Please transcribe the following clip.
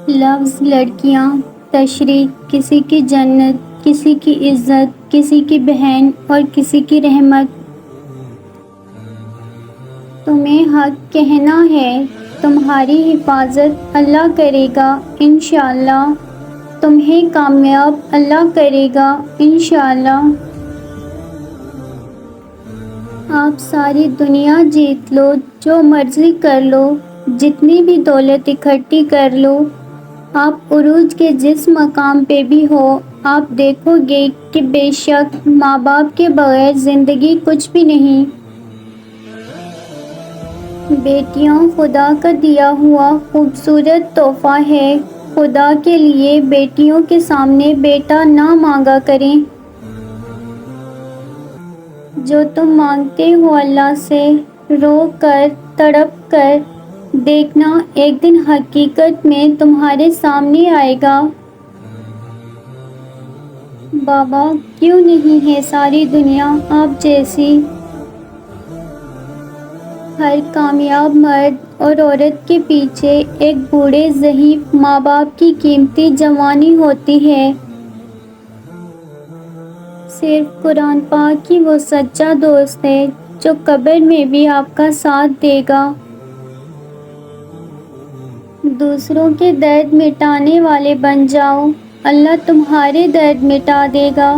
لفظ لڑکیاں، تشریح، کسی کی جنت، کسی کی عزت، کسی کی بہن اور کسی کی رحمت۔ تمہیں حق کہنا ہے، تمہاری حفاظت اللہ کرے گا انشاءاللہ، تمہیں کامیاب اللہ کرے گا انشاءاللہ۔ آپ ساری دنیا جیت لو، جو مرضی کر لو، جتنی بھی دولت اکٹھی کر لو، آپ عروج کے جس مقام پہ بھی ہو، آپ دیکھو گے کہ بے شک ماں باپ کے بغیر زندگی کچھ بھی نہیں۔ بیٹیاں خدا کا دیا ہوا خوبصورت تحفہ ہے، خدا کے لیے بیٹیوں کے سامنے بیٹا نہ مانگا کریں۔ جو تم مانگتے ہو اللہ سے، رو کر تڑپ کر دیکھنا ایک دن حقیقت میں تمہارے سامنے آئے گا۔ بابا، کیوں نہیں ہے ساری دنیا آپ جیسی؟ ہر کامیاب مرد اور عورت کے پیچھے ایک بوڑھے ضعیف ماں باپ کی قیمتی جوانی ہوتی ہے۔ صرف قرآن پاک ہی وہ سچا دوست ہے جو قبر میں بھی آپ کا ساتھ دے گا۔ دوسروں کے درد مٹانے والے بن جاؤ، اللہ تمہارے درد مٹا دے گا۔